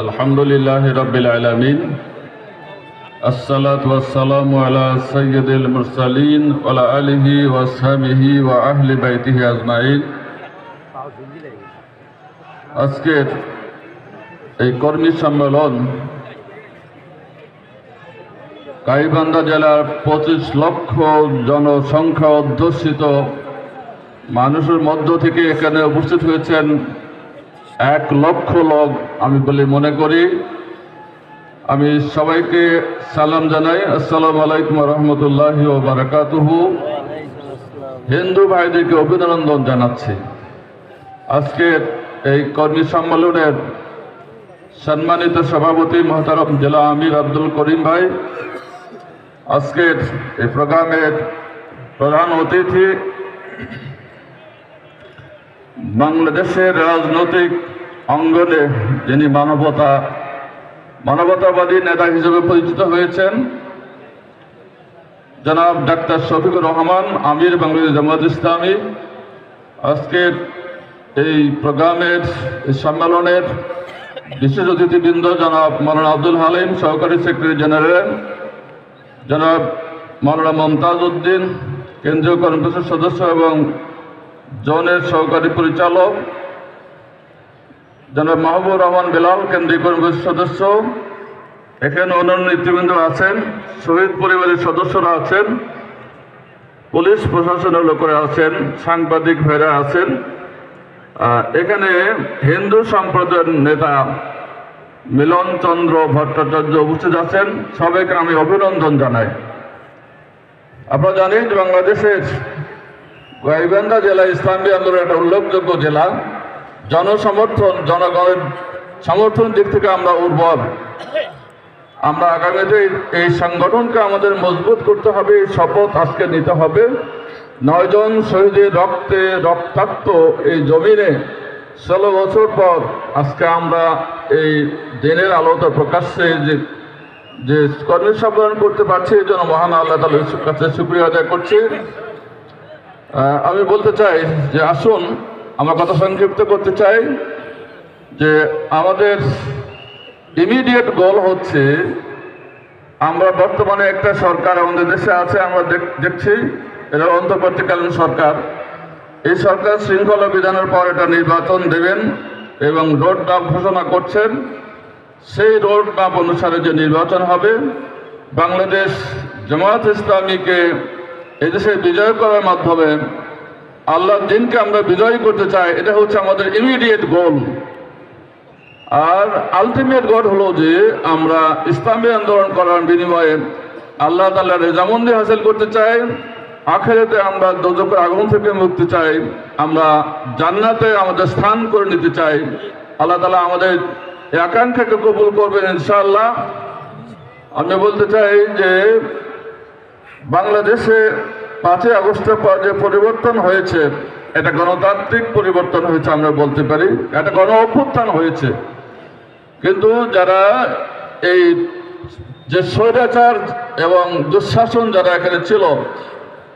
আলহামদুলিল্লাহি রাব্বিল আলামিন, আসসালাতু ওয়াসসালামু আলা সাইয়্যিদিল মুরসালিন ওয়া আলা আলিহি ওয়া আসহাবিহি ওয়া আহলি বাইতিহি আজমাইন। আজকের এই কর্মী সম্মেলন গাইবান্ধা জেলার 25 লক্ষ জনসংখ্যা অধ্যুষিত মানুষের মধ্য থেকে এখানে উপস্থিত হয়েছেন 1 লক্ষ লোক আমি বলে মনে করি। আমি সবাইকে সালাম জানাই, আসসালামু আলাইকুম ওয়া রাহমাতুল্লাহি ওয়া বারাকাতুহু। হিন্দু ভাইদেরকে অভিনন্দন জানাচ্ছি। আজকের এই কর্মী সম্মেলনের সম্মানিত সভাপতি মহতারম জেলা আমির আব্দুল করিম ভাই, আজকের এই প্রোগ্রামের প্রধান অতিথি বাংলাদেশের রাজনৈতিক অঙ্গনে যিনি মানবতাবাদী নেতা হিসেবে পরিচিত হয়েছেন, জনাব ডাক্তার শফিকুর রহমান, আমির বাংলাদেশ জামায়াত ইসলামী। আজকের এই প্রোগ্রামের সম্মেলনের বিশেষ অতিথিবৃন্দ জনাব মাওলানা আব্দুল হালিম, সহকারী সেক্রেটারি জেনারেল, জনাব মাওলানা মমতাজ উদ্দিন, কেন্দ্রীয় কর্মসূচির সদস্য এবং জোনের সহকারী পরিচালক, জনাব মাহবুব রহমান বেলাল, কেন্দ্রীয় কর্মসূচির সদস্য। এখানে অন্যান্য নেতৃবৃন্দ আছেন, শহীদ পরিবারের সদস্যরা আছেন, পুলিশ প্রশাসনের লোকেরা আছেন, সাংবাদিক ভাইরা আছেন। এখানে হিন্দু সম্প্রদায়ের নেতা মিলন চন্দ্র ভট্টাচার্য উপস্থিত আছেন। সবাইকে আমি অভিনন্দন জানাই। আপনারা জানেন বাংলাদেশের গাইবান্ধা জেলা ইসলামী আন্দোলনের একটা উল্লেখযোগ্য জেলা। জনসমর্থন, জনগণের সমর্থনের দিক থেকে আমরা উর্বর। আমরা আগামীতে এই সংগঠনকে আমাদের মজবুত করতে হবে, এই শপথ আজকে নিতে হবে। 9 জন শহীদের রক্তে রক্তাক্ত এই জমিনে 16 বছর পর আজকে আমরা এই দিনের আলোতে প্রকাশ্যে যে কর্মী সম্মেলন করতে পারছি, এই জন্য মহান আল্লাহ তাআলার কাছে শুকরিয়া আদায় করছি। আমি বলতে চাই যে আসুন, আমরা কথা সংক্ষিপ্ত করতে চাই যে আমাদের ইমিডিয়েট গোল হচ্ছে, আমরা বর্তমানে একটা সরকার আমাদের দেশে আছে, আমরা দেখছি এটা অন্তর্বর্তীকালীন সরকার। এই সরকার শৃঙ্খলা বিধানের পর এটা নির্বাচন দেবেন এবং রোড ম্যাপ ঘোষণা করছেন। সেই রোড ম্যাপ অনুসারে যে নির্বাচন হবে, বাংলাদেশ জামায়াত ইসলামীকে এদেশে বিজয় করার মাধ্যমে আল্লাহর দিনকে আমরা বিজয় করতে চাই। এটা হচ্ছে আমাদের ইমিডিয়েট গোল। আর আলটিমেট গোল হলো যে আমরা ইসলামী আন্দোলন করার বিনিময়ে আল্লাহ তাআলার রেজামন্দি হাসিল করতে চাই। আখিরাতে আমরা দোজখের আগুন থেকে মুক্তি চাই, আমরা জান্নাতে আমাদের স্থান করে নিতে চাই। আল্লাহ তাআলা আমাদের এই আকাঙ্ক্ষাকে কবুল করবেন ইনশাআল্লাহ। আমি বলতে চাই যে বাংলাদেশে 5ই আগস্টের পর যে পরিবর্তন হয়েছে, এটা গণতান্ত্রিক পরিবর্তন হয়েছে আমরা বলতে পারি, এটা গণ অভ্যুত্থান হয়েছে। কিন্তু যারা এই যে স্বৈরাচার এবং দুঃশাসন যারা এখানে ছিল,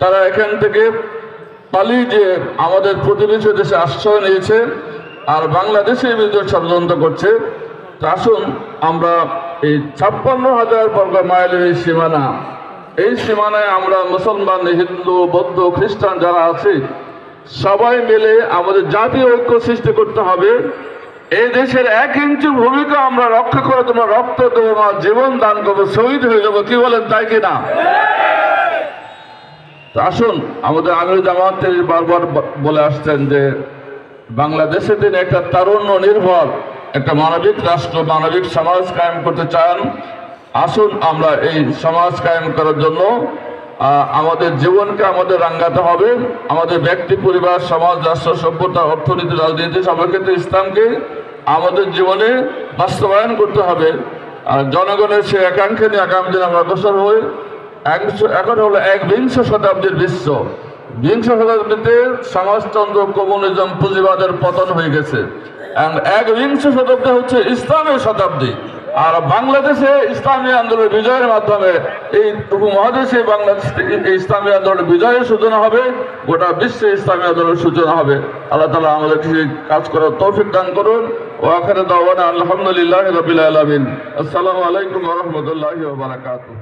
তারা এখান থেকে পালিয়ে যে আমাদের প্রতিবেশী দেশে আশ্রয় নিয়েছে আর বাংলাদেশে বিরুদ্ধে ষড়যন্ত্র করছে। তা আসুন আমরা এই 56,000 বর্গ মাইলের এই সীমানায় আমরা মুসলমান, হিন্দু, বৌদ্ধ, খ্রিস্টান যারা আছে সবাই মিলে আমাদের জাতীয় ঐক্য সৃষ্টি করতে হবে। এই দেশের 1 ইঞ্চি ভূমিকা আমরা রক্ষা করে তোমার রক্ত দেবো, আমার জীবন দান করবো, শহীদ হয়ে যাবো। কি বলেন, তাই কিনা? আসুন, আমাদের আমির জামাত বারবার বলে আসছেন যে বাংলাদেশে তিনি একটা তারুণ্য নির্ভর একটা মানবিক রাষ্ট্র, মানবিক সমাজ কায়েম করতে চান। আসুন আমরা এই সমাজ কায়েম করার জন্য আমাদের জীবনকে আমাদের রাঙ্গাতে হবে। আমাদের ব্যক্তি, পরিবার, সমাজ, রাষ্ট্র, সভ্যতা, অর্থনীতি, রাজনীতি সবার ক্ষেত্রে ইসলামকে আমাদের জীবনে বাস্তবায়ন করতে হবে। আর জনগণের সেই আকাঙ্ক্ষা নিয়ে আগামী দিন আমরা অগ্রসর হই। এখন হলো 21 শতাব্দীর বিশ্ব। 20 শতাব্দীতে সমাজতন্ত্র, কমিউনিজম, পুঁজিবাদের পতন হয়ে গেছে। 21 শতাব্দী হচ্ছে ইসলামের শতাব্দী। আর বাংলাদেশে ইসলামী আন্দোলনের বিজয়ের মাধ্যমে এই উপমহাদেশে বাংলাদেশ এই ইসলামী আন্দোলনের বিজয়ের সূচনা হবে, গোটা বিশ্বে ইসলামী আন্দোলনের সূচনা হবে। আল্লাহ তাআলা আমাদেরকে সেই কাজ করার তৌফিক দান করুন। ওয়া আখিরু দাওয়ানা আলহামদুলিল্লাহি রাব্বিল আলামিন। আসসালামু আলাইকুম ওয়া রাহমাতুল্লাহি ওয়া বারাকাতুহু।